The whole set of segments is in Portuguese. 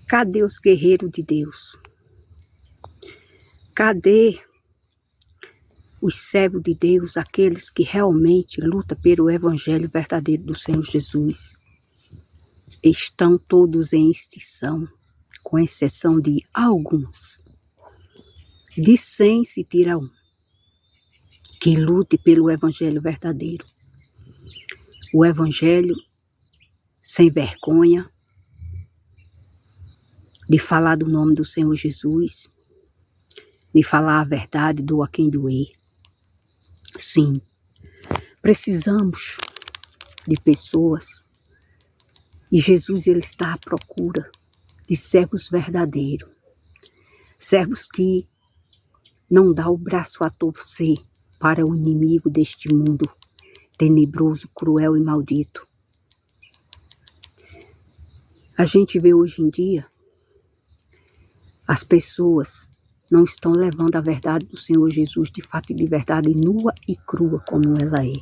Cadê os guerreiros de Deus? Cadê os servos de Deus, aqueles que realmente lutam pelo evangelho verdadeiro do Senhor Jesus? Estão todos em extinção, com exceção de alguns. De 100 se tira um, que lute pelo evangelho verdadeiro. O evangelho sem vergonha de falar do nome do Senhor Jesus, de falar a verdade, doa quem doer. Sim, precisamos de pessoas, e Jesus ele está à procura de servos verdadeiros, servos que não dão o braço a torcer para o inimigo deste mundo tenebroso, cruel e maldito. A gente vê hoje em dia, as pessoas não estão levando a verdade do Senhor Jesus de fato e de verdade nua e crua como ela é.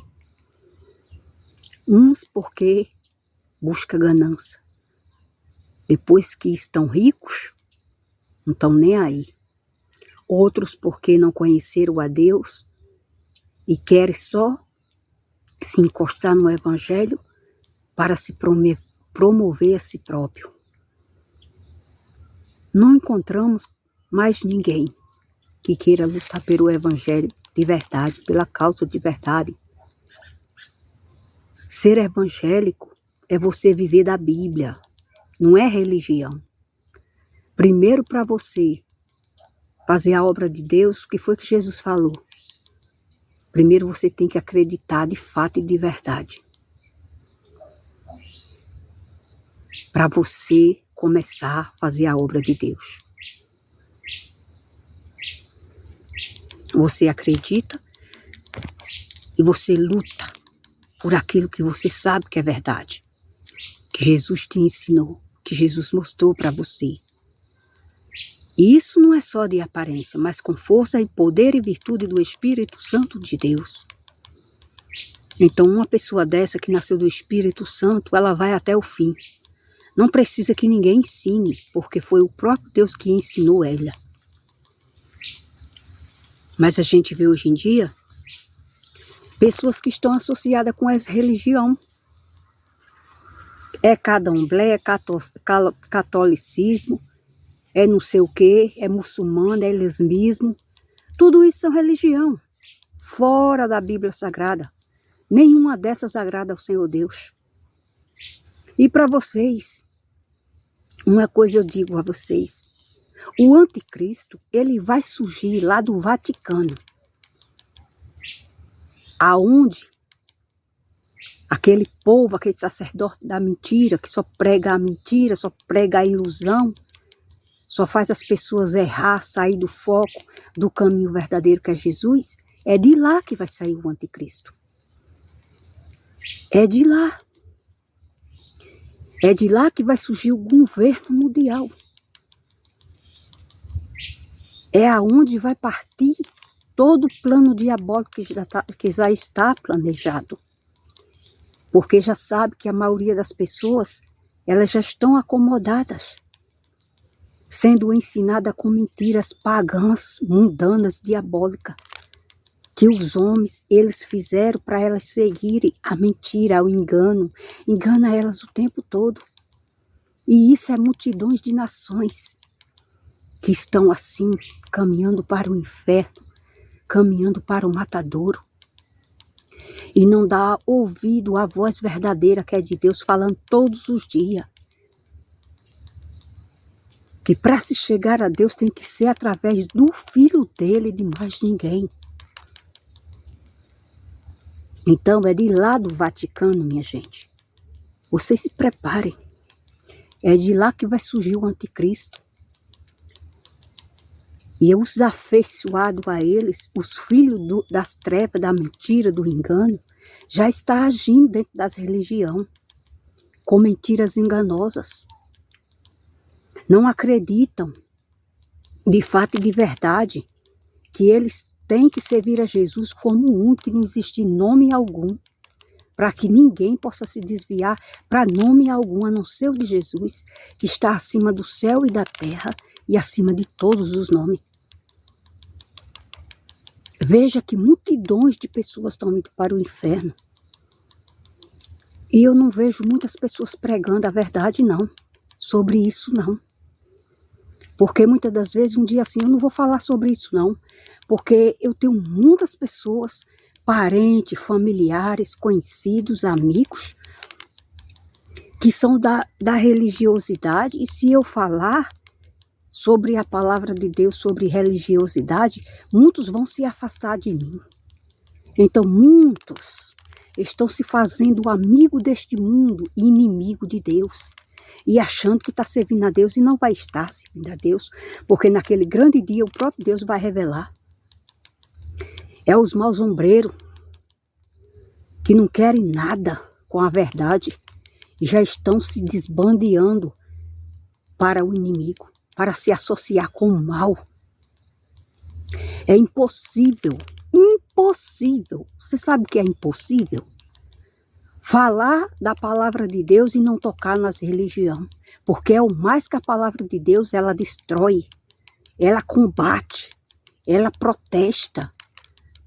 Uns porque buscam ganância. Depois que estão ricos, não estão nem aí. Outros porque não conheceram a Deus e querem só se encostar no evangelho para se promover a si próprio. Não encontramos mais ninguém que queira lutar pelo evangelho de verdade, pela causa de verdade. Ser evangélico é você viver da Bíblia, não é religião. Primeiro, para você fazer a obra de Deus, o que foi que Jesus falou? Primeiro você tem que acreditar de fato e de verdade. Para você começar a fazer a obra de Deus. Você acredita e você luta por aquilo que você sabe que é verdade. Que Jesus te ensinou, que Jesus mostrou para você. E isso não é só de aparência, mas com força e poder e virtude do Espírito Santo de Deus. Então uma pessoa dessa que nasceu do Espírito Santo, ela vai até o fim. Não precisa que ninguém ensine, porque foi o próprio Deus que ensinou ela. Mas a gente vê hoje em dia pessoas que estão associadas com essa religião. É candomblé, é catolicismo, é não sei o quê, é muçulmano, é lesmismo. Tudo isso são religião, fora da Bíblia Sagrada. Nenhuma dessas agrada ao Senhor Deus. E para vocês, uma coisa eu digo a vocês. O anticristo, ele vai surgir lá do Vaticano. Aonde aquele povo, aquele sacerdote da mentira, que só prega a mentira, só prega a ilusão, só faz as pessoas errar, sair do foco, do caminho verdadeiro que é Jesus, é de lá que vai sair o anticristo. É de lá. É de lá que vai surgir o governo mundial. É aonde vai partir todo o plano diabólico que já está planejado. Porque já sabe que a maioria das pessoas, elas já estão acomodadas, sendo ensinadas com mentiras pagãs, mundanas, diabólicas, que os homens, eles fizeram para elas seguirem a mentira, o engano, engana elas o tempo todo. E isso é multidões de nações que estão assim, caminhando para o inferno, caminhando para o matadouro. E não dá ouvido à voz verdadeira que é de Deus falando todos os dias. Que para se chegar a Deus tem que ser através do Filho dele e de mais ninguém. Então é de lá do Vaticano, minha gente. Vocês se preparem. É de lá que vai surgir o anticristo. E os afeiçoados a eles, os filhos das trevas, da mentira, do engano, já está agindo dentro das religiões, com mentiras enganosas. Não acreditam, de fato e de verdade, que eles têm que servir a Jesus como um, que não existe nome algum para que ninguém possa se desviar para nome algum, a não ser o de Jesus, que está acima do céu e da terra e acima de todos os nomes. Veja que multidões de pessoas estão indo para o inferno. E eu não vejo muitas pessoas pregando a verdade, não. Sobre isso, não. Porque muitas das vezes, um dia assim, eu não vou falar sobre isso, não. Porque eu tenho muitas pessoas, parentes, familiares, conhecidos, amigos, que são da religiosidade. E se eu falar sobre a palavra de Deus, sobre religiosidade, muitos vão se afastar de mim. Então, muitos estão se fazendo amigo deste mundo e inimigo de Deus. E achando que está servindo a Deus e não vai estar servindo a Deus, porque naquele grande dia o próprio Deus vai revelar. É os maus ombreiros que não querem nada com a verdade e já estão se desbandeando para o inimigo, para se associar com o mal. É impossível, impossível. Você sabe o que é impossível? Falar da palavra de Deus e não tocar nas religiões. Porque é o mais que a palavra de Deus, ela destrói, ela combate, ela protesta.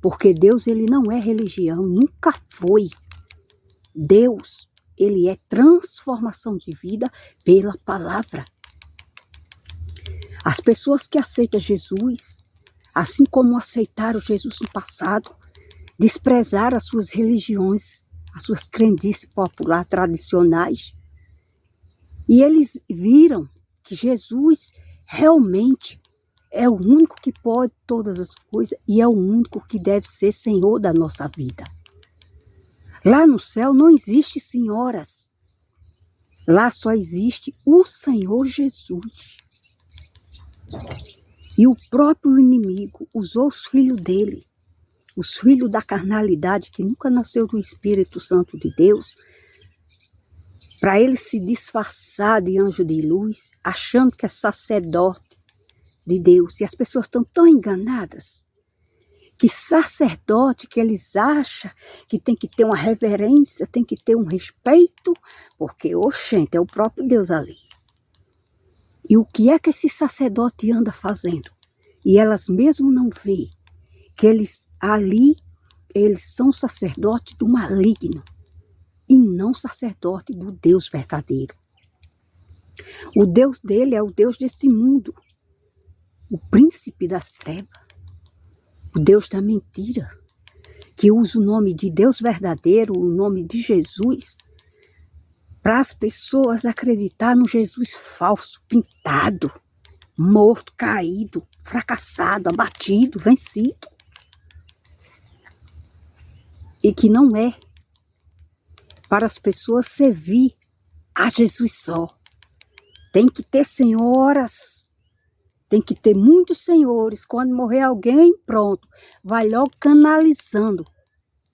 Porque Deus, ele não é religião, nunca foi. Deus, ele é transformação de vida pela palavra. As pessoas que aceitam Jesus, assim como aceitaram Jesus no passado, desprezaram as suas religiões, as suas crendices populares, tradicionais. E eles viram que Jesus realmente é o único que pode todas as coisas e é o único que deve ser Senhor da nossa vida. Lá no céu não existe senhoras. Lá só existe o Senhor Jesus. E o próprio inimigo usou os filhos dele, os filhos da carnalidade, que nunca nasceu do Espírito Santo de Deus, para ele se disfarçar de anjo de luz, achando que é sacerdote de Deus. E as pessoas estão tão enganadas, que sacerdote que eles acham que tem que ter uma reverência, tem que ter um respeito, porque, oxente, é o próprio Deus ali. E o que é que esse sacerdote anda fazendo? E elas mesmo não veem que eles ali, eles são sacerdote do maligno e não sacerdote do Deus verdadeiro. O Deus dele é o Deus desse mundo, o príncipe das trevas, o Deus da mentira, que usa o nome de Deus verdadeiro, o nome de Jesus, para as pessoas acreditar no Jesus falso, pintado, morto, caído, fracassado, abatido, vencido. E que não é para as pessoas servir a Jesus só. Tem que ter senhoras, tem que ter muitos senhores. Quando morrer alguém, pronto, vai logo canalizando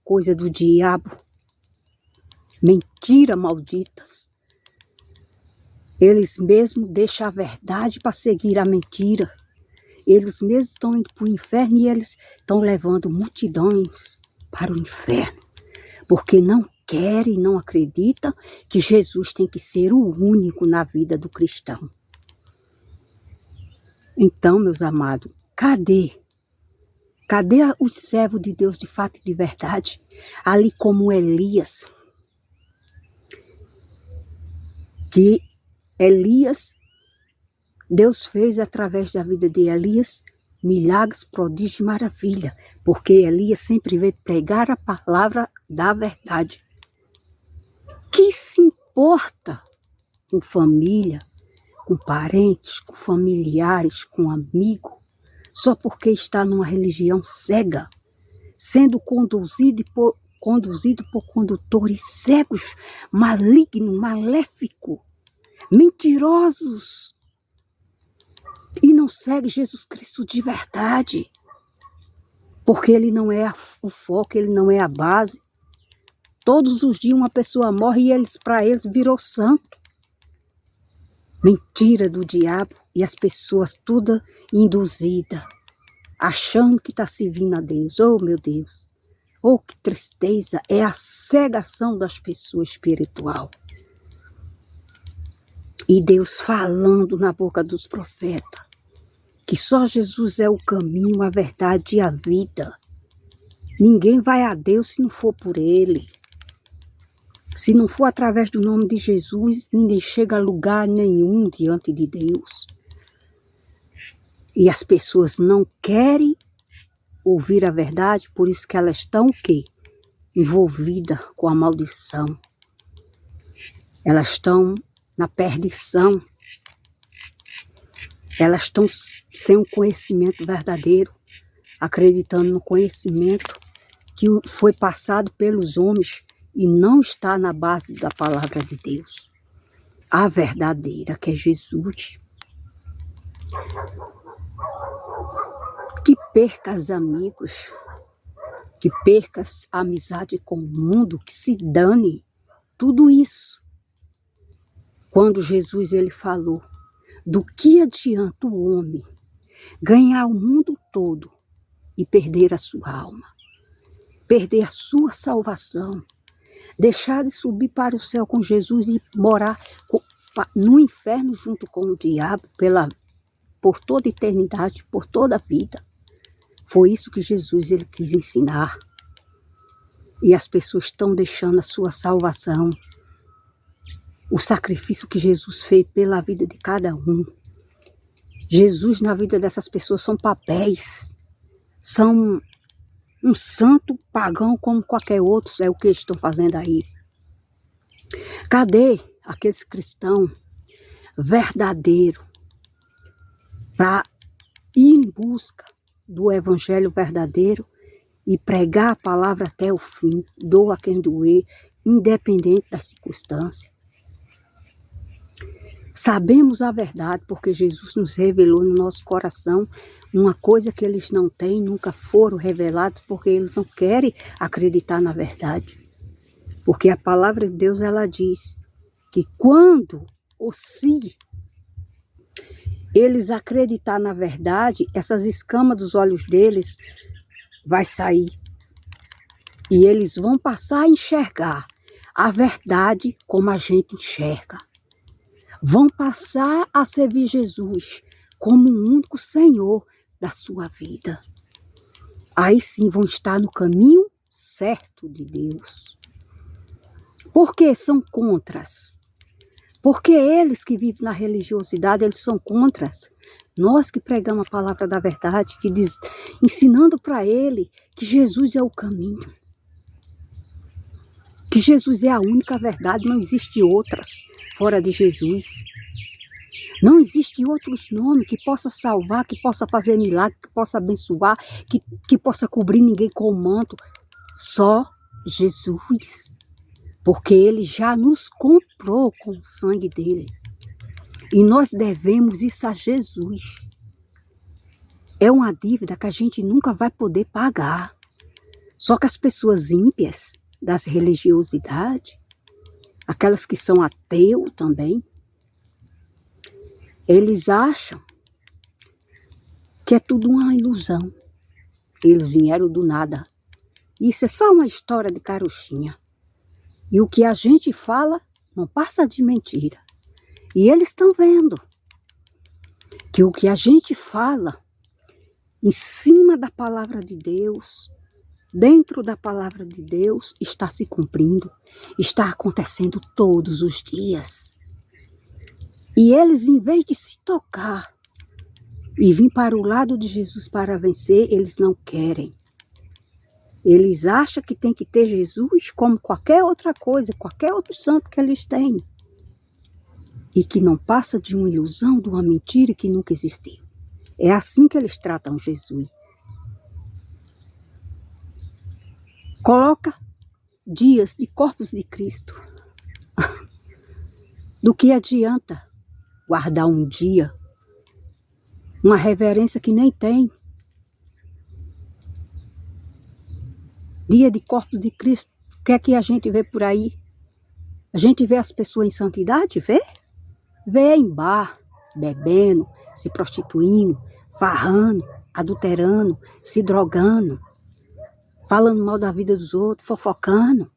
coisa do diabo. Mentira malditas. Eles mesmos deixam a verdade para seguir a mentira. Eles mesmos estão indo para o inferno e eles estão levando multidões para o inferno. Porque não querem, não acreditam que Jesus tem que ser o único na vida do cristão. Então, meus amados, cadê? Cadê os servos de Deus de fato e de verdade? Ali como Elias. Que Elias, Deus fez através da vida de Elias milagres, prodígios e maravilha, porque Elias sempre veio pregar a palavra da verdade. Que se importa com família, com parentes, com familiares, com amigos, só porque está numa religião cega, sendo conduzido por condutores cegos, malignos, maléficos, mentirosos, e não segue Jesus Cristo de verdade, porque ele não é o foco, ele não é a base. Todos os dias uma pessoa morre e para eles virou santo. Mentira do diabo, e as pessoas todas induzidas, achando que está servindo a Deus. Oh, meu Deus! Oh, que tristeza! É a cegação das pessoas espiritual. E Deus falando na boca dos profetas que só Jesus é o caminho, a verdade e a vida. Ninguém vai a Deus se não for por Ele. Se não for através do nome de Jesus, ninguém chega a lugar nenhum diante de Deus. E as pessoas não querem ouvir a verdade, por isso que elas estão o quê? Envolvidas com a maldição. Elas estão na perdição. Elas estão sem o conhecimento verdadeiro, acreditando no conhecimento que foi passado pelos homens e não está na base da palavra de Deus. A verdadeira, que é Jesus. Que perca os amigos, que perca a amizade com o mundo, que se dane tudo isso. Quando Jesus ele falou, do que adianta o homem ganhar o mundo todo e perder a sua alma, perder a sua salvação, deixar de subir para o céu com Jesus e morar no inferno junto com o diabo por toda a eternidade, por toda a vida. Foi isso que Jesus ele quis ensinar. E as pessoas estão deixando a sua salvação, o sacrifício que Jesus fez pela vida de cada um. Jesus na vida dessas pessoas são papéis, são um santo pagão como qualquer outro, é o que eles estão fazendo aí. Cadê aqueles cristãos verdadeiros para ir em busca do evangelho verdadeiro e pregar a palavra até o fim, doa quem doer, independente das circunstâncias? Sabemos a verdade porque Jesus nos revelou no nosso coração uma coisa que eles não têm, nunca foram revelados, porque eles não querem acreditar na verdade. Porque a palavra de Deus ela diz que quando ou se eles acreditar na verdade, essas escamas dos olhos deles vai sair. E eles vão passar a enxergar a verdade como a gente enxerga. Vão passar a servir Jesus como o único Senhor da sua vida. Aí sim vão estar no caminho certo de Deus. Por que são contras? Porque eles que vivem na religiosidade, eles são contras. Nós que pregamos a palavra da verdade, que diz, ensinando para ele que Jesus é o caminho. Que Jesus é a única verdade, não existe outras fora de Jesus. Não existe outros nomes que possa salvar, que possa fazer milagre, que possa abençoar, que possa cobrir ninguém com o manto. Só Jesus. Porque ele já nos comprou com o sangue dele. E nós devemos isso a Jesus. É uma dívida que a gente nunca vai poder pagar. Só que as pessoas ímpias das religiosidades, aquelas que são ateus também, eles acham que é tudo uma ilusão. Eles vieram do nada. Isso é só uma história de carochinha. E o que a gente fala não passa de mentira. E eles estão vendo que o que a gente fala em cima da palavra de Deus, dentro da palavra de Deus, está se cumprindo, está acontecendo todos os dias. E eles, em vez de se tocar e vir para o lado de Jesus para vencer, eles não querem. Eles acham que tem que ter Jesus como qualquer outra coisa, qualquer outro santo que eles têm. E que não passa de uma ilusão, de uma mentira que nunca existiu. É assim que eles tratam Jesus. Coloca dias de corpos de Cristo. Do que adianta guardar um dia, uma reverência que nem tem? Dia de corpos de Cristo, o que é que a gente vê por aí? A gente vê as pessoas em santidade? Vê? Vê em bar, bebendo, se prostituindo, farrando, adulterando, se drogando. falando mal da vida dos outros, fofocando.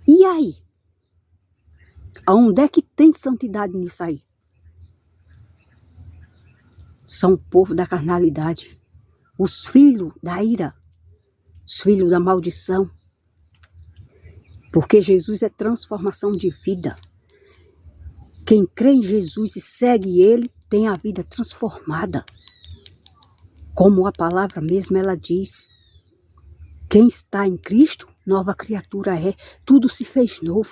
E aí? Aonde é que tem santidade nisso aí? São o povo da carnalidade, os filhos da ira, os filhos da maldição. Porque Jesus é transformação de vida. Quem crê em Jesus e segue Ele tem a vida transformada. Como a palavra mesmo ela diz. Quem está em Cristo, nova criatura é. Tudo se fez novo.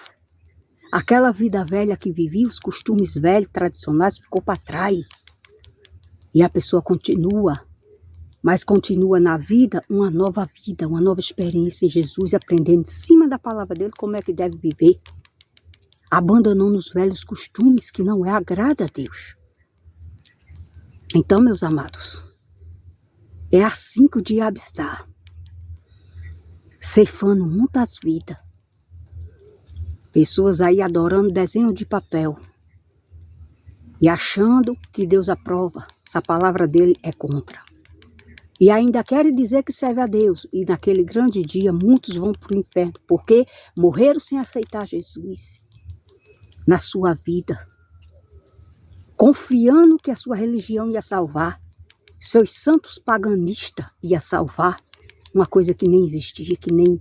Aquela vida velha que vivia, os costumes velhos, tradicionais, ficou para trás. E a pessoa continua, mas continua na vida, uma nova experiência em Jesus, aprendendo em cima da palavra dele como é que deve viver. Abandonando os velhos costumes que não agrada a Deus. Então, meus amados, é assim que o diabo está. Ceifando muitas vidas. Pessoas aí adorando desenho de papel. E achando que Deus aprova. Essa palavra dele é contra. E ainda querem dizer que serve a Deus. E naquele grande dia muitos vão para o inferno. Porque morreram sem aceitar Jesus na sua vida. Confiando que a sua religião ia salvar. Seus santos paganistas ia salvar. Uma coisa que nem existia, que nem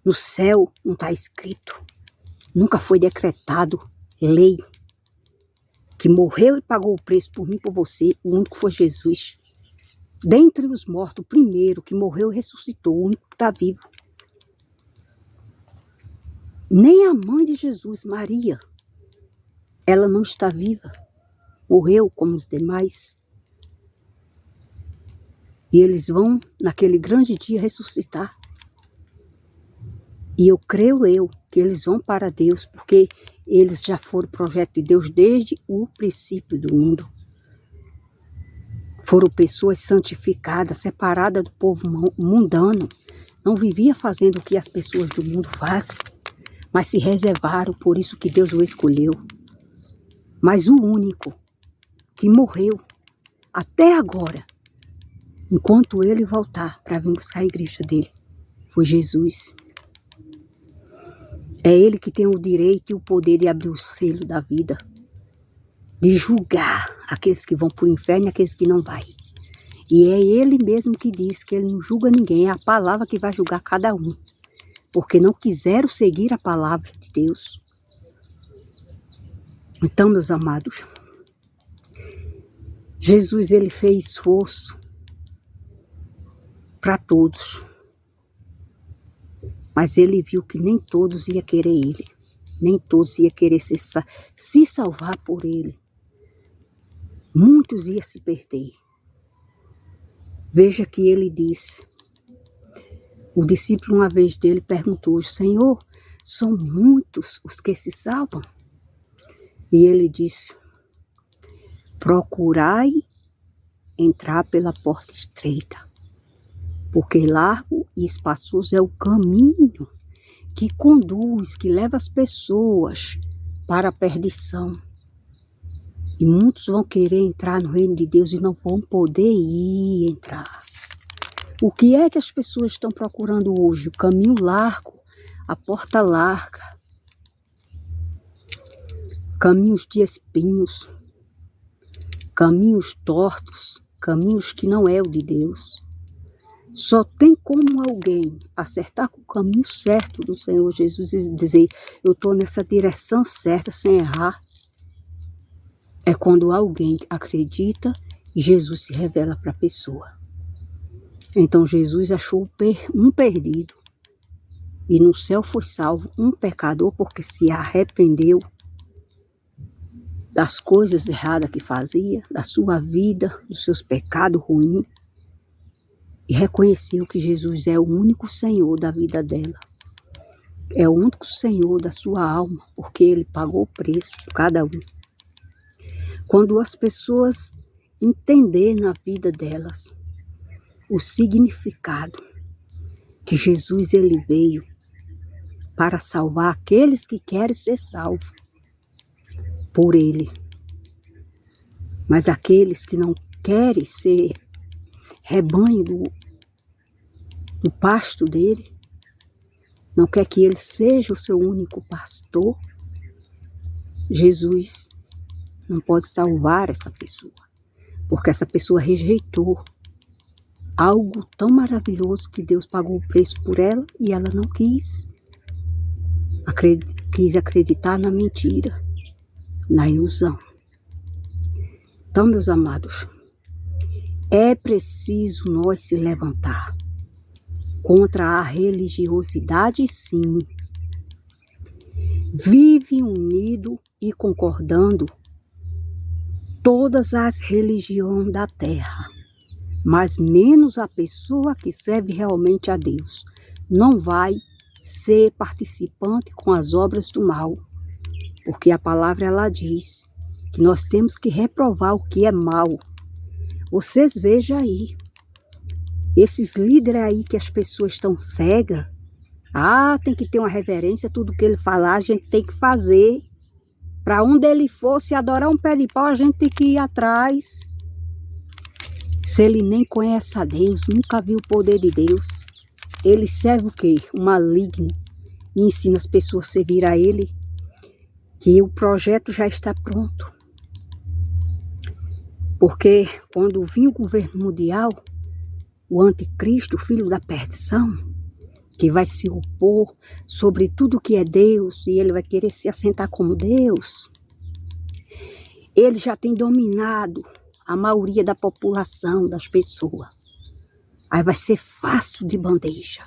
no céu não está escrito. Nunca foi decretado lei. Que morreu e pagou o preço por mim e por você. O único foi Jesus. Dentre os mortos, o primeiro que morreu e ressuscitou. O único que está vivo. Nem a mãe de Jesus, Maria, ela não está viva. Morreu como os demais. E eles vão, naquele grande dia, ressuscitar. E eu creio que eles vão para Deus, porque eles já foram projeto de Deus desde o princípio do mundo. Foram pessoas santificadas, separadas do povo mundano. Não vivia fazendo o que as pessoas do mundo fazem, mas se reservaram, por isso que Deus o escolheu. Mas o único que morreu até agora, enquanto ele voltar para vir buscar a igreja dele, foi Jesus. É ele que tem o direito e o poder de abrir o selo da vida, de julgar aqueles que vão para o inferno e aqueles que não vão. E é ele mesmo que diz que ele não julga ninguém, é a palavra que vai julgar cada um, porque não quiseram seguir a palavra de Deus. Então, meus amados, Jesus ele fez esforço para todos. Mas ele viu que nem todos iam querer ele. Nem todos iam querer se salvar por ele. Muitos iam se perder. Veja que ele disse. O discípulo uma vez dele perguntou, Senhor, são muitos os que se salvam? E ele disse, procurai entrar pela porta estreita. Porque largo e espaçoso é o caminho que conduz, que leva as pessoas para a perdição. E muitos vão querer entrar no reino de Deus e não vão poder entrar. O que é que as pessoas estão procurando hoje? O caminho largo, a porta larga, caminhos de espinhos, caminhos tortos, caminhos que não é o de Deus. Só tem como alguém acertar com o caminho certo do Senhor Jesus e dizer, eu estou nessa direção certa, sem errar. É quando alguém acredita e Jesus se revela para a pessoa. Então Jesus achou um perdido e no céu foi salvo um pecador porque se arrependeu das coisas erradas que fazia, da sua vida, dos seus pecados ruins. E reconheceu que Jesus é o único Senhor da vida dela. É o único Senhor da sua alma, porque Ele pagou o preço por cada um. Quando as pessoas entenderem na vida delas o significado que Jesus ele veio para salvar aqueles que querem ser salvos por Ele. Mas aqueles que não querem ser rebanho o pasto dele, não quer que ele seja o seu único pastor, Jesus não pode salvar essa pessoa, porque essa pessoa rejeitou algo tão maravilhoso que Deus pagou o preço por ela e ela não quis. Quis acreditar na mentira, na ilusão. Então, meus amados, é preciso nós se levantar contra a religiosidade, sim. Vive unido e concordando todas as religiões da terra, mas menos a pessoa que serve realmente a Deus. Não vai ser participante com as obras do mal, porque a palavra ela diz que nós temos que reprovar o que é mal. Vocês vejam aí, esses líderes aí que as pessoas estão cegas, tem que ter uma reverência, tudo que ele falar a gente tem que fazer. Para onde ele for, se adorar um pé de pau, a gente tem que ir atrás. Se ele nem conhece a Deus, nunca viu o poder de Deus, ele serve o quê? O maligno. E ensina as pessoas a servir a ele, que o projeto já está pronto. Porque quando vir o governo mundial, o anticristo, o filho da perdição, que vai se opor sobre tudo que é Deus, e ele vai querer se assentar como Deus, ele já tem dominado a maioria da população, das pessoas. Aí vai ser fácil de bandeja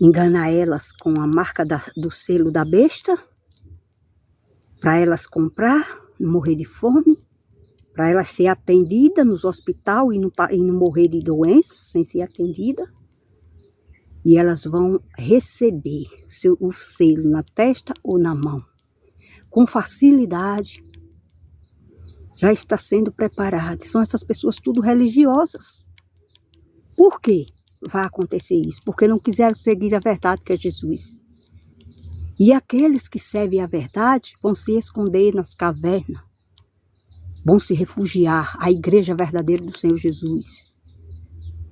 enganar elas com a marca do selo da besta, para elas comprar, não morrer de fome, para elas ser atendidas nos hospitais e não morrer de doença sem ser atendida. E elas vão receber o selo na testa ou na mão, com facilidade. Já está sendo preparado. São essas pessoas tudo religiosas. Por quê vai acontecer isso? Porque não quiseram seguir a verdade que é Jesus. E aqueles que servem a verdade vão se esconder nas cavernas, vão se refugiar à igreja verdadeira do Senhor Jesus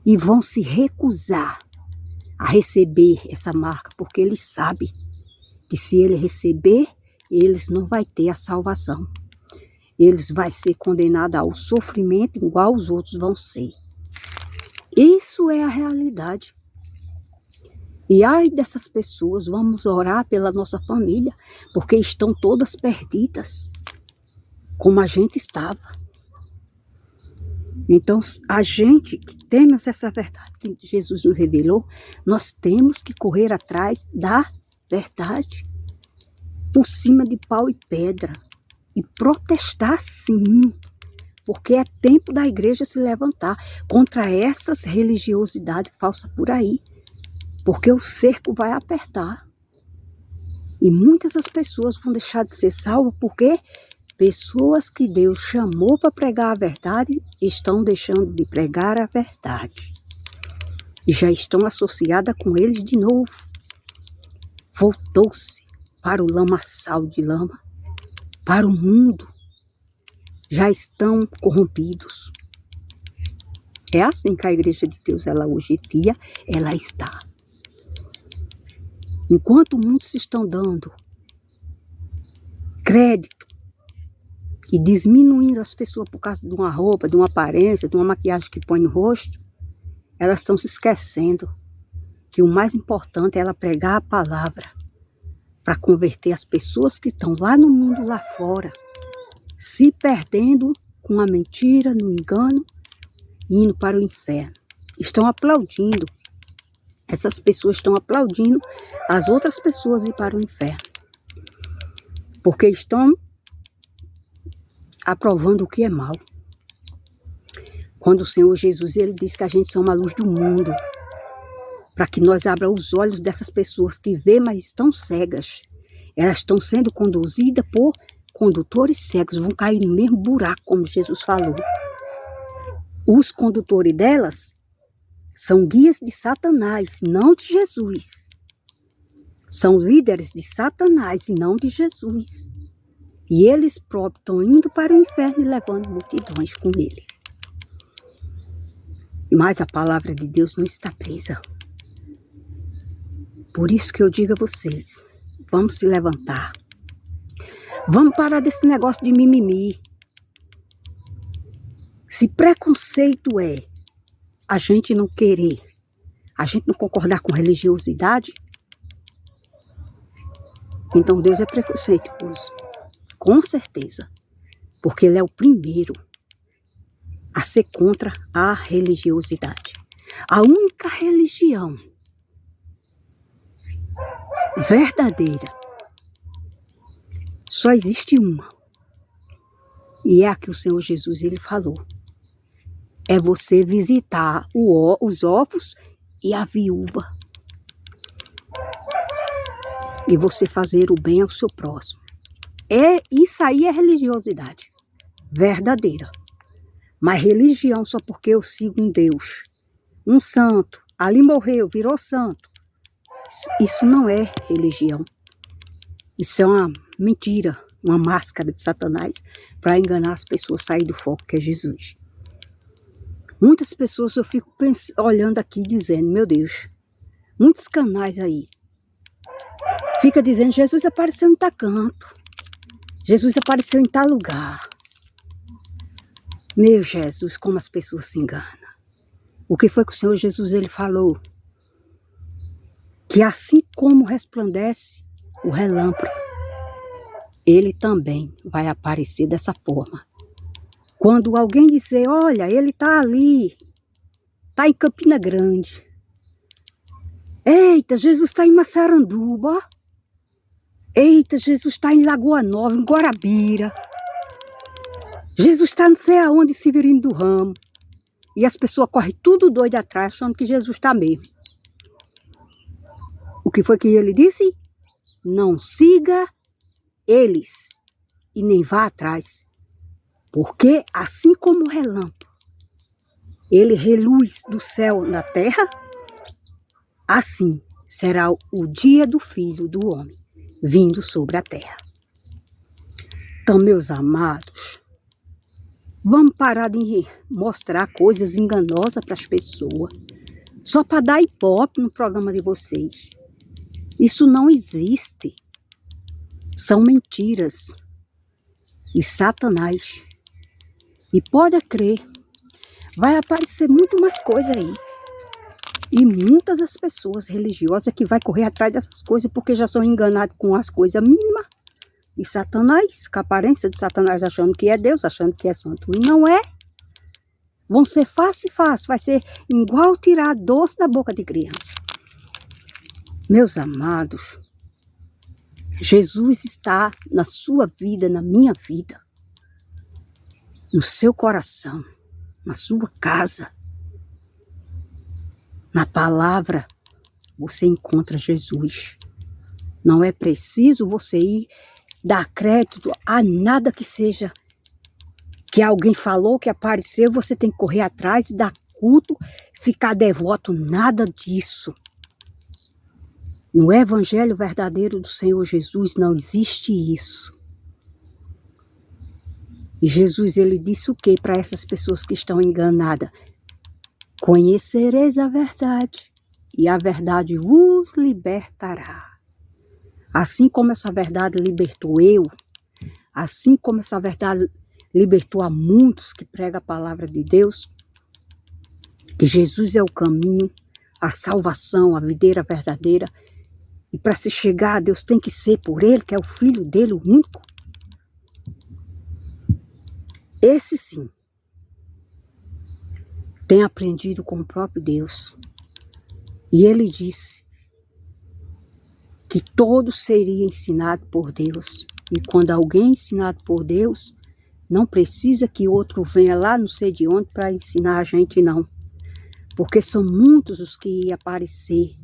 e vão se recusar a receber essa marca, porque eles sabem que se ele receber, eles não vão ter a salvação. Eles vão ser condenados ao sofrimento igual os outros vão ser. Isso é a realidade. E ai dessas pessoas, vamos orar pela nossa família, porque estão todas perdidas, como a gente estava. Então, a gente que temos essa verdade que Jesus nos revelou, nós temos que correr atrás da verdade, por cima de pau e pedra, e protestar sim, porque é tempo da igreja se levantar contra essas religiosidades falsas por aí, porque o cerco vai apertar. E muitas das pessoas vão deixar de ser salvas, porque pessoas que Deus chamou para pregar a verdade estão deixando de pregar a verdade. E já estão associadas com eles de novo. Voltou-se para o lamaçal de lama, para o mundo. Já estão corrompidos. É assim que a igreja de Deus, ela hoje em dia, ela está. Enquanto muitos estão dando crédito e diminuindo as pessoas por causa de uma roupa, de uma aparência, de uma maquiagem que põe no rosto, elas estão se esquecendo que o mais importante é ela pregar a palavra para converter as pessoas que estão lá no mundo lá fora, se perdendo com a mentira, no engano, indo para o inferno. Estão aplaudindo. Essas pessoas estão aplaudindo as outras pessoas ir para o inferno, porque estão aprovando o que é mal. Quando o Senhor Jesus, ele diz que a gente somos a luz do mundo, para que nós abra os olhos dessas pessoas que vê, mas estão cegas. Elas estão sendo conduzidas por condutores cegos, vão cair no mesmo buraco, como Jesus falou. Os condutores delas são guias de Satanás, não de Jesus. São líderes de Satanás e não de Jesus. E eles próprios estão indo para o inferno e levando multidões com ele. Mas a palavra de Deus não está presa. Por isso que eu digo a vocês, vamos se levantar. Vamos parar desse negócio de mimimi. Se preconceito é a gente não querer, a gente não concordar com religiosidade, então Deus é preconceituoso. Com certeza. Porque Ele é o primeiro a ser contra a religiosidade. A única religião verdadeira só existe uma. E é a que o Senhor Jesus ele falou. É você visitar os órfãos e a viúva. E você fazer o bem ao seu próximo. Isso aí é religiosidade verdadeira. Mas religião só porque eu sigo um Deus, um santo, ali morreu, virou santo. Isso não é religião. Isso é uma mentira, uma máscara de Satanás para enganar as pessoas, sair do foco que é Jesus. Muitas pessoas eu fico olhando aqui dizendo, meu Deus, muitos canais aí, fica dizendo, Jesus apareceu em tal canto, Jesus apareceu em tal lugar. Meu Jesus, como as pessoas se enganam. O que foi que o Senhor Jesus ele falou? Que assim como resplandece o relâmpago, ele também vai aparecer dessa forma. Quando alguém dizer, olha, ele está ali, está em Campina Grande. Eita, Jesus está em Massaranduba. Eita, Jesus está em Lagoa Nova, em Guarabira. Jesus está não sei aonde, Severino do Ramo. E as pessoas correm tudo doido atrás, achando que Jesus está mesmo. O que foi que ele disse? Não siga eles e nem vá atrás. Porque assim como o relâmpago, ele reluz do céu na terra, assim será o dia do Filho do Homem, vindo sobre a terra. Então, meus amados, vamos parar de mostrar coisas enganosas para as pessoas, só para dar ibope no programa de vocês. Isso não existe. São mentiras e Satanás. E pode crer, vai aparecer muito mais coisa aí. E muitas das pessoas religiosas que vai correr atrás dessas coisas porque já são enganadas com as coisas mínimas. E Satanás, com a aparência de Satanás achando que é Deus, achando que é santo. E não é. Vão ser fácil e fácil. Vai ser igual tirar doce da boca de criança. Meus amados, Jesus está na sua vida, na minha vida. No seu coração, na sua casa. Na palavra, você encontra Jesus. Não é preciso você ir dar crédito a nada que seja que alguém falou, que apareceu, você tem que correr atrás, dar culto, ficar devoto, nada disso. No Evangelho verdadeiro do Senhor Jesus não existe isso. E Jesus, ele disse o que para essas pessoas que estão enganadas? Conhecereis a verdade, e a verdade vos libertará. Assim como essa verdade libertou eu, assim como essa verdade libertou a muitos que pregam a palavra de Deus, que Jesus é o caminho, a salvação, a videira verdadeira, e para se chegar a Deus tem que ser por Ele, que é o Filho dele, o único. Esse sim, tem aprendido com o próprio Deus. E ele disse que todo seria ensinado por Deus. E quando alguém é ensinado por Deus, não precisa que outro venha lá não sei de onde para ensinar a gente, não. Porque são muitos os que iam aparecer,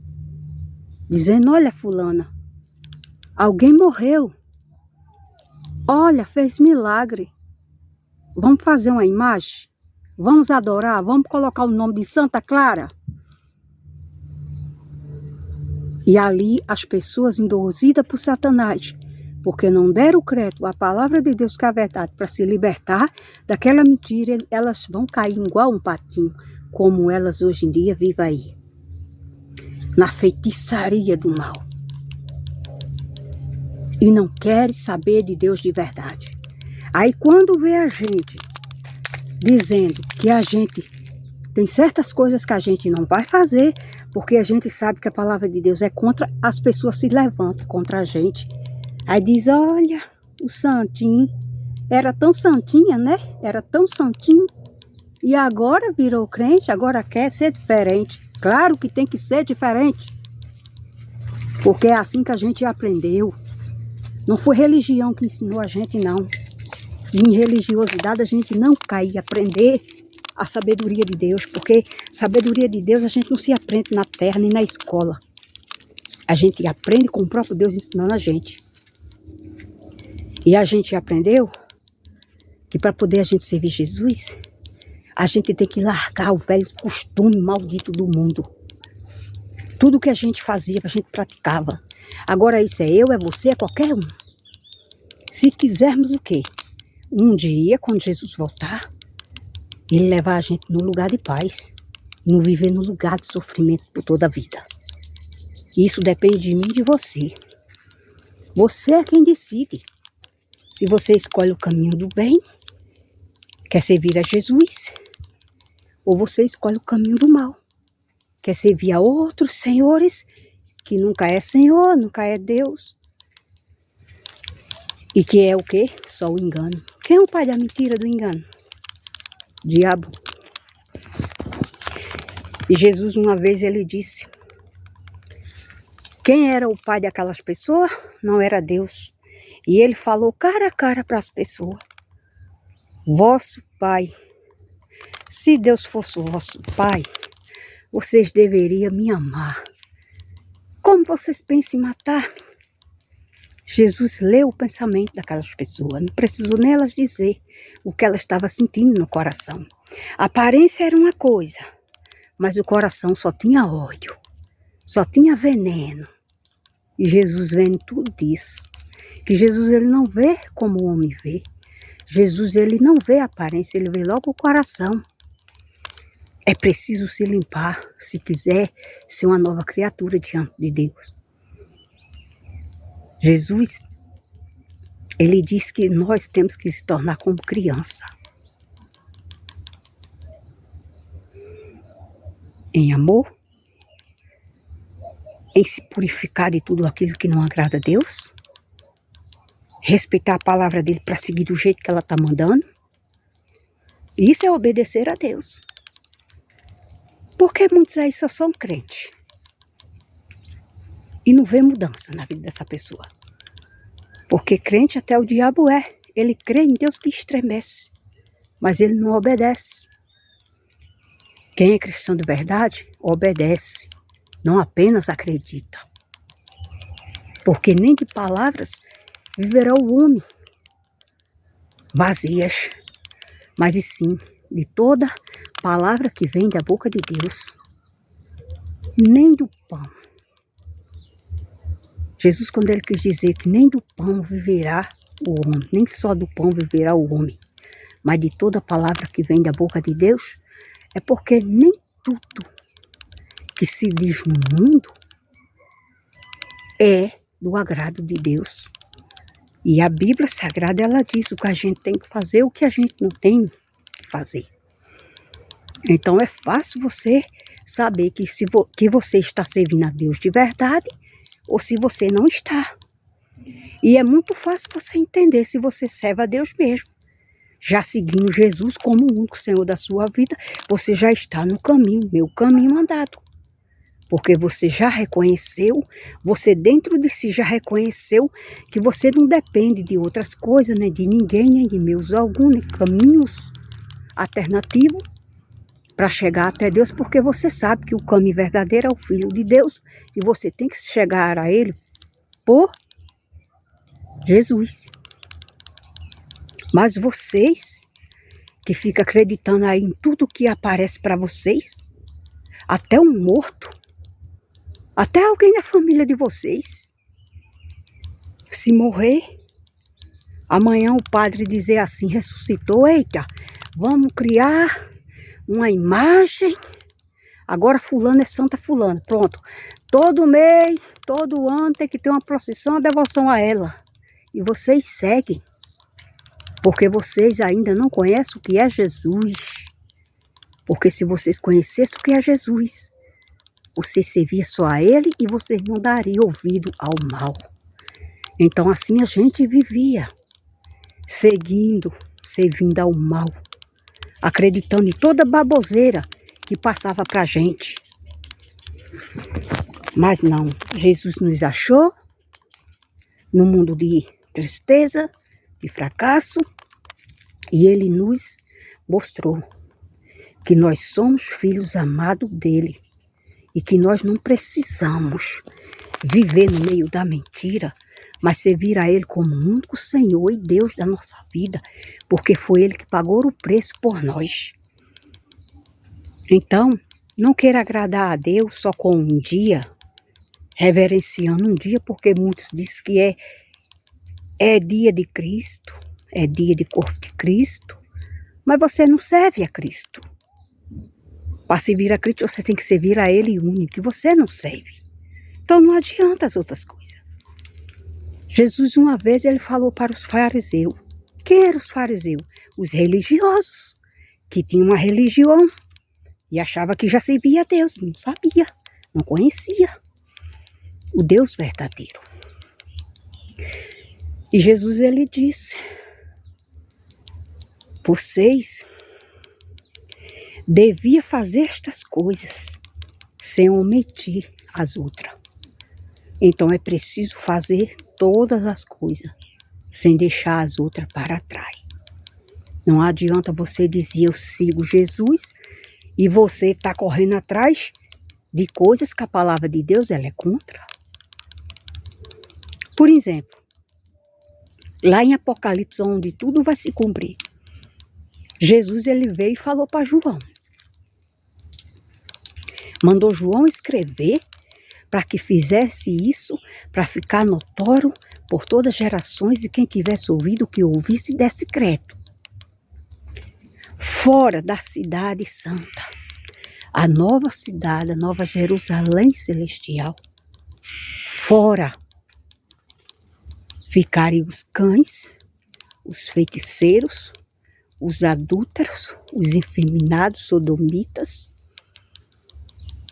dizendo, olha fulana, alguém morreu. Olha, fez milagre. Vamos fazer uma imagem? Vamos adorar? Vamos colocar o nome de Santa Clara? E ali as pessoas induzidas por Satanás, porque não deram crédito à palavra de Deus que é a verdade, para se libertar daquela mentira, elas vão cair igual um patinho, como elas hoje em dia vivem aí, na feitiçaria do mal. E não querem saber de Deus de verdade. Aí quando vê a gente dizendo que a gente tem certas coisas que a gente não vai fazer, porque a gente sabe que a palavra de Deus é contra, as pessoas se levantam contra a gente. Aí diz, olha, o santinho, era tão santinha, né? Era tão santinho. E agora virou crente, agora quer ser diferente. Claro que tem que ser diferente. Porque é assim que a gente aprendeu. Não foi religião que ensinou a gente, não. E em religiosidade a gente não cai e aprender a sabedoria de Deus. Porque sabedoria de Deus a gente não se aprende na terra nem na escola. A gente aprende com o próprio Deus ensinando a gente. E a gente aprendeu que para poder a gente servir Jesus, a gente tem que largar o velho costume maldito do mundo. Tudo que a gente fazia, a gente praticava. Agora isso é eu, é você, é qualquer um. Se quisermos o quê? Um dia, quando Jesus voltar, Ele levar a gente no lugar de paz. E não viver no lugar de sofrimento por toda a vida. Isso depende de mim e de você. Você é quem decide. Se você escolhe o caminho do bem, quer servir a Jesus, ou você escolhe o caminho do mal, quer servir a outros senhores, que nunca é Senhor, nunca é Deus, e que é o quê? Só o engano. Quem é o pai da mentira, do engano? Diabo. E Jesus uma vez ele disse, quem era o pai daquelas pessoas? Não era Deus. E ele falou cara a cara para as pessoas, vosso pai, se Deus fosse o vosso pai, vocês deveriam me amar. Como vocês pensam em matar-me? Jesus leu o pensamento daquelas pessoas, não precisou nem elas dizer o que elas estavam sentindo no coração. A aparência era uma coisa, mas o coração só tinha ódio, só tinha veneno. E Jesus vendo tudo isso, que Jesus ele não vê como o homem vê. Jesus ele não vê a aparência, ele vê logo o coração. É preciso se limpar se quiser ser uma nova criatura diante de Deus. Jesus, ele diz que nós temos que se tornar como criança. Em amor, em se purificar de tudo aquilo que não agrada a Deus, respeitar a palavra dele para seguir do jeito que ela está mandando. Isso é obedecer a Deus. Porque muitos aí só são crentes. E não vê mudança na vida dessa pessoa. Porque crente até o diabo é. Ele crê em Deus que estremece. Mas ele não obedece. Quem é cristão de verdade, obedece. Não apenas acredita. Porque nem de palavras viverá o homem vazias, mas e sim de toda palavra que vem da boca de Deus. Nem do pão. Jesus, quando ele quis dizer que nem do pão viverá o homem, nem só do pão viverá o homem, mas de toda palavra que vem da boca de Deus, é porque nem tudo que se diz no mundo é do agrado de Deus. E a Bíblia Sagrada, ela diz o que a gente tem que fazer, o que a gente não tem que fazer. Então é fácil você saber que você está servindo a Deus de verdade ou se você não está. E é muito fácil você entender se você serve a Deus mesmo. Já seguindo Jesus como o único Senhor da sua vida, você já está no caminho, meu caminho andado. Porque você já reconheceu, você dentro de si já reconheceu que você não depende de outras coisas, nem de ninguém, nem de meios algum, nem caminhos alternativos para chegar até Deus, porque você sabe que o caminho verdadeiro é o Filho de Deus e você tem que chegar a Ele por Jesus. Mas vocês que ficam acreditando aí em tudo que aparece para vocês, até um morto, até alguém da família de vocês, se morrer, amanhã o padre dizer assim, ressuscitou, eita, vamos criar uma imagem. Agora fulano é santa fulano, pronto. Todo mês, todo ano tem que ter uma procissão, uma devoção a ela. E vocês seguem, porque vocês ainda não conhecem o que é Jesus. Porque se vocês conhecessem o que é Jesus, vocês serviam só a Ele e vocês não dariam ouvido ao mal. Então assim a gente vivia, seguindo, servindo ao mal, acreditando em toda baboseira que passava para a gente. Mas não, Jesus nos achou no mundo de tristeza, de fracasso, e Ele nos mostrou que nós somos filhos amados dEle e que nós não precisamos viver no meio da mentira, mas servir a Ele como o único Senhor e Deus da nossa vida, porque foi Ele que pagou o preço por nós. Então, não queira agradar a Deus só com um dia, reverenciando um dia, porque muitos dizem que é dia de Cristo, é dia de corpo de Cristo, mas você não serve a Cristo. Para servir a Cristo, você tem que servir a Ele único, que você não serve. Então não adianta as outras coisas. Jesus uma vez ele falou para os fariseus. Quem eram os fariseus? Os religiosos, que tinham uma religião e achava que já servia a Deus, não sabia, não conhecia o Deus verdadeiro. E Jesus ele disse: vocês deviam fazer estas coisas sem omitir as outras. Então é preciso fazer todas as coisas sem deixar as outras para trás. Não adianta você dizer eu sigo Jesus e você está correndo atrás de coisas que a palavra de Deus ela é contra. Por exemplo, lá em Apocalipse, onde tudo vai se cumprir, Jesus ele veio e falou para João. Mandou João escrever para que fizesse isso, para ficar notório por todas as gerações e quem tivesse ouvido que ouvisse e desse crédito. Fora da cidade santa, a nova cidade, a nova Jerusalém celestial, fora ficariam os cães, os feiticeiros, os adúlteros, os efeminados, sodomitas,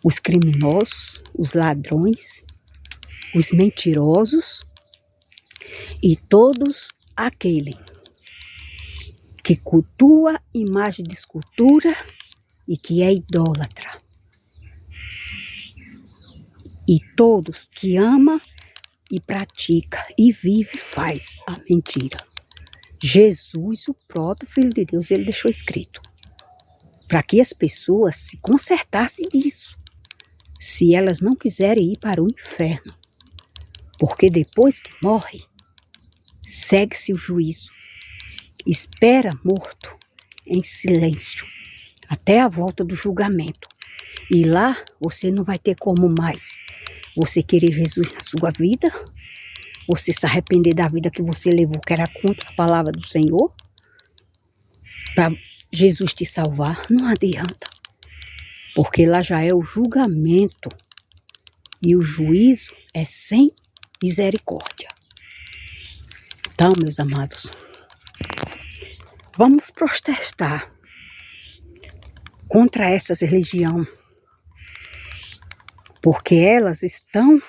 os criminosos, os ladrões, os mentirosos e todos aquele que cultua imagem de escultura e que é idólatra. E todos que ama e pratica e vive faz a mentira. Jesus, o próprio Filho de Deus, ele deixou escrito para que as pessoas se consertassem disso, se elas não quiserem ir para o inferno, porque depois que morre, segue-se o juízo, espera morto em silêncio até a volta do julgamento. E lá você não vai ter como mais você querer Jesus na sua vida, você se arrepender da vida que você levou, que era contra a palavra do Senhor, para Jesus te salvar. Não adianta, porque lá já é o julgamento e o juízo é sem misericórdia. Então, meus amados, vamos protestar contra essas religiões, porque elas estão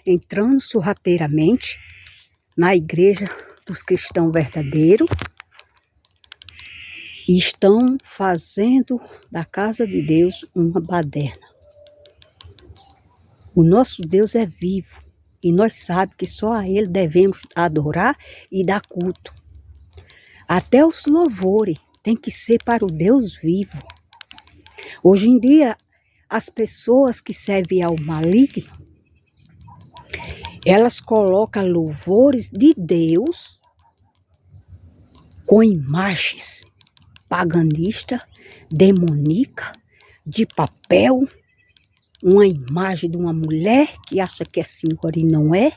entrando sorrateiramente na igreja dos cristãos verdadeiros e estão fazendo da casa de Deus uma baderna. O nosso Deus é vivo e nós sabemos que só a Ele devemos adorar e dar culto. Até os louvores tem que ser para o Deus vivo. Hoje em dia, as pessoas que servem ao maligno, elas colocam louvores de Deus com imagens paganistas, demoníacas, de papel, uma imagem de uma mulher que acha que é senhora e não é,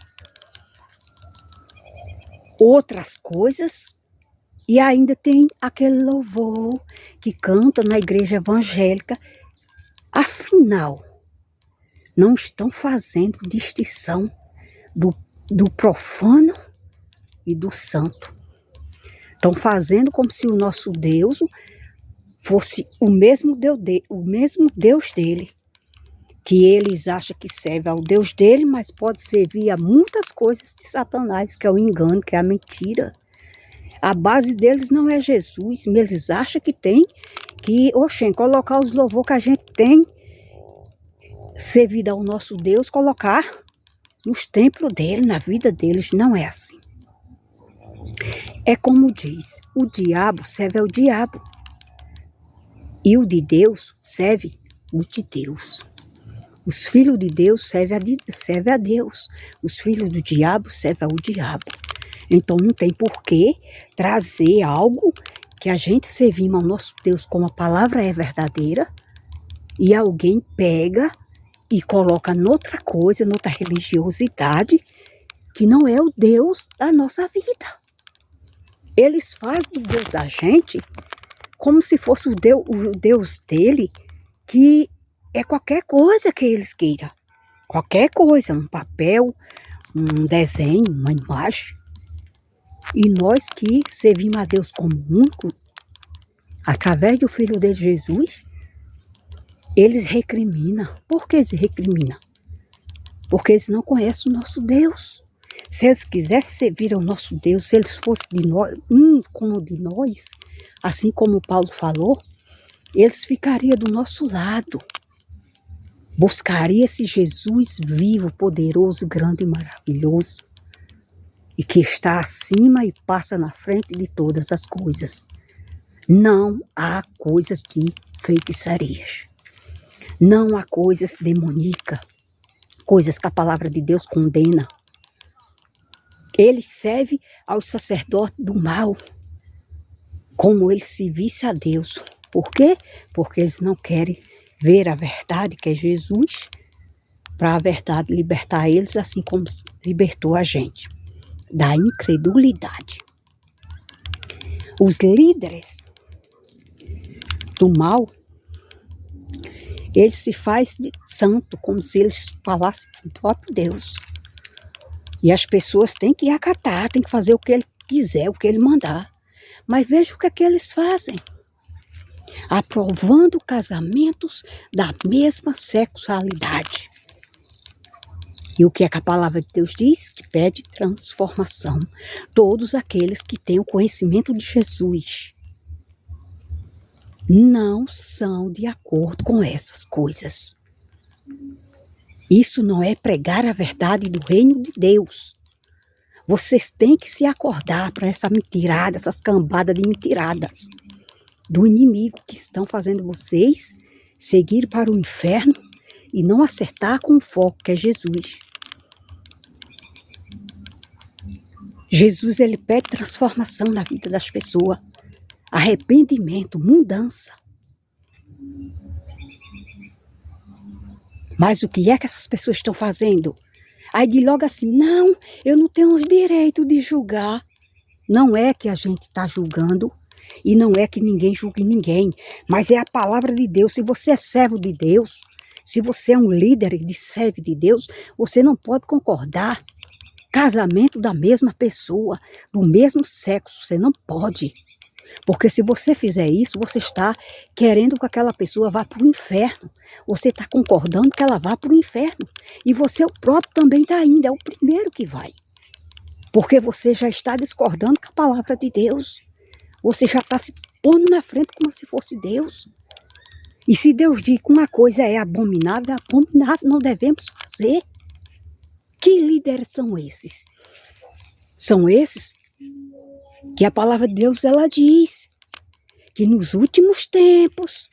outras coisas, e ainda tem aquele louvor que canta na igreja evangélica, afinal, não estão fazendo distinção do profano e do santo. Estão fazendo como se o nosso Deus fosse o mesmo Deus dele, que eles acham que serve ao Deus dele, mas pode servir a muitas coisas de Satanás, que é o engano, que é a mentira. A base deles não é Jesus, eles acham que tem que, colocar os louvores que a gente tem servido ao nosso Deus, colocar nos templos dele, na vida deles. Não é assim. É como diz, o diabo serve ao diabo e o de Deus serve o de Deus. Os filhos de Deus servem a Deus, os filhos do diabo servem ao diabo. Então não tem por que trazer algo que a gente servimos ao nosso Deus como a palavra é verdadeira e alguém pega e coloca noutra coisa, noutra religiosidade, que não é o Deus da nossa vida. Eles fazem do Deus da gente como se fosse o Deus dele, que é qualquer coisa que eles queiram. Qualquer coisa, um papel, um desenho, uma imagem. E nós que servimos a Deus como único, através do Filho de Jesus, eles recriminam. Por que eles recriminam? Porque eles não conhecem o nosso Deus. Se eles quisessem servir ao nosso Deus, se eles fossem de nós, como de nós, assim como Paulo falou, eles ficariam do nosso lado. Buscaria esse Jesus vivo, poderoso, grande e maravilhoso, e que está acima e passa na frente de todas as coisas. Não há coisas de feitiçarias. Não há coisas demoníacas, coisas que a palavra de Deus condena. Ele serve aos sacerdotes do mal, como ele se visse a Deus. Por quê? Porque eles não querem ver a verdade, que é Jesus, para a verdade libertar eles, assim como libertou a gente da incredulidade. Os líderes do mal, eles se fazem de santo, como se eles falassem com o próprio Deus. E as pessoas têm que acatar, têm que fazer o que ele quiser, o que ele mandar. Mas veja o que é que eles fazem. Aprovando casamentos da mesma sexualidade. E o que é que a palavra de Deus diz? Que pede transformação. Todos aqueles que têm o conhecimento de Jesus não são de acordo com essas coisas. Isso não é pregar a verdade do reino de Deus. Vocês têm que se acordar para essa mentirada, essas cambadas de mentiradas do inimigo que estão fazendo vocês seguir para o inferno e não acertar com o foco que é Jesus. Jesus, ele pede transformação na vida das pessoas, arrependimento, mudança. Mas o que é que essas pessoas estão fazendo? Aí diz logo assim, não, eu não tenho o direito de julgar. Não é que a gente está julgando e não é que ninguém julgue ninguém, mas é a palavra de Deus. Se você é servo de Deus, se você é um líder de servo de Deus, você não pode concordar. Casamento da mesma pessoa, do mesmo sexo, você não pode. Porque se você fizer isso, você está querendo que aquela pessoa vá para o inferno. Você está concordando que ela vá para o inferno. E você o próprio também está indo, é o primeiro que vai. Porque você já está discordando com a palavra de Deus. Você já está se pondo na frente como se fosse Deus. E se Deus diz que uma coisa é abominável, não devemos fazer. Que líderes são esses? São esses que a palavra de Deus, ela diz que nos últimos tempos,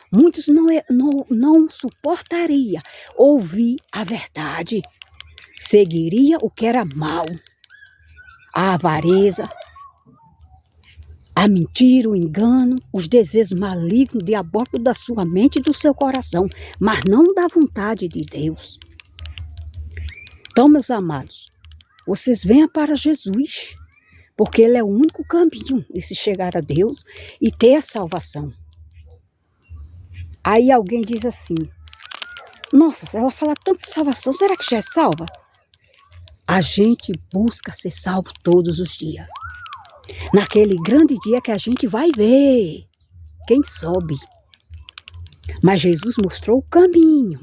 muitos não suportaria ouvir a verdade, seguiria o que era mal, a avareza, a mentira, o engano, os desejos malignos, diabólicos da sua mente e do seu coração, mas não da vontade de Deus. Então, meus amados, vocês venham para Jesus, Porque ele é o único caminho de se chegar a Deus e ter a salvação. Aí alguém diz assim, nossa, ela fala tanto de salvação, será que já é salva? A gente busca ser salvo todos os dias. Naquele grande dia que a gente vai ver quem sobe. Mas Jesus mostrou o caminho.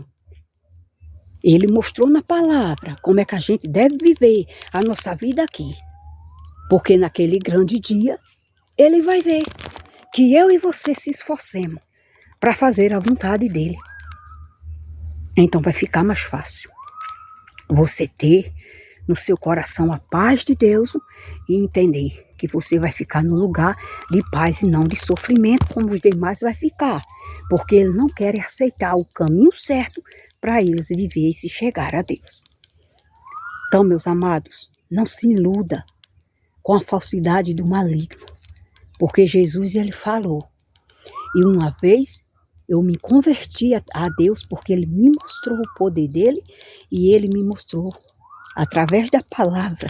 Ele mostrou na palavra como é que a gente deve viver a nossa vida aqui. Porque naquele grande dia, ele vai ver que eu e você se esforcemos para fazer a vontade dele. Então vai ficar mais fácil você ter no seu coração a paz de Deus e entender que você vai ficar no lugar de paz e não de sofrimento como os demais vai ficar. Porque eles não querem aceitar o caminho certo para eles viver e se chegar a Deus. Então, meus amados, não se iluda com a falsidade do maligno. Porque Jesus, ele falou. E uma vez eu me converti a Deus porque ele me mostrou o poder dele e ele me mostrou através da palavra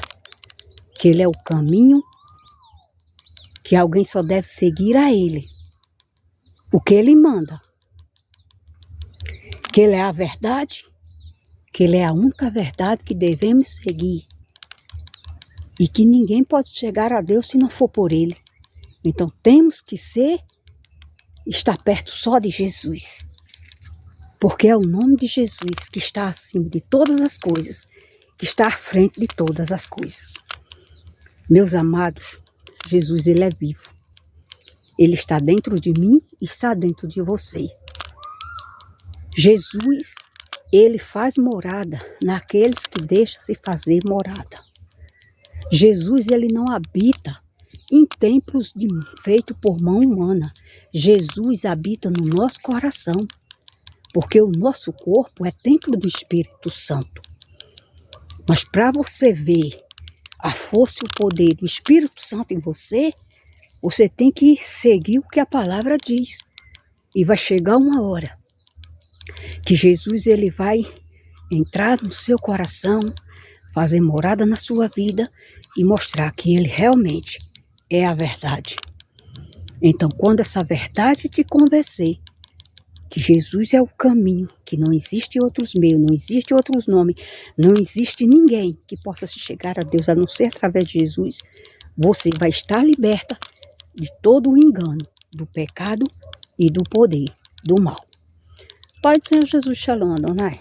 que ele é o caminho, que alguém só deve seguir a ele, o que ele manda, que ele é a verdade, que ele é a única verdade que devemos seguir e que ninguém pode chegar a Deus se não for por ele. Então temos que estar perto só de Jesus, porque é o nome de Jesus que está acima de todas as coisas, que está à frente de todas as coisas. Meus amados, Jesus, ele é vivo. Ele está dentro de mim e está dentro de você. Jesus, ele faz morada naqueles que deixam se fazer morada. Jesus, ele não habita em templos feitos por mão humana. Jesus habita no nosso coração, porque o nosso corpo é templo do Espírito Santo. Mas para você ver a força e o poder do Espírito Santo em você, você tem que seguir o que a palavra diz. E vai chegar uma hora que Jesus, ele vai entrar no seu coração, fazer morada na sua vida e mostrar que ele realmente é a verdade. Então, quando essa verdade te convencer que Jesus é o caminho, que não existe outros meios, não existe outros nomes, não existe ninguém que possa se chegar a Deus a não ser através de Jesus, você vai estar liberta de todo o engano, do pecado e do poder do mal. Pai do Senhor Jesus, Shalom, Adonai.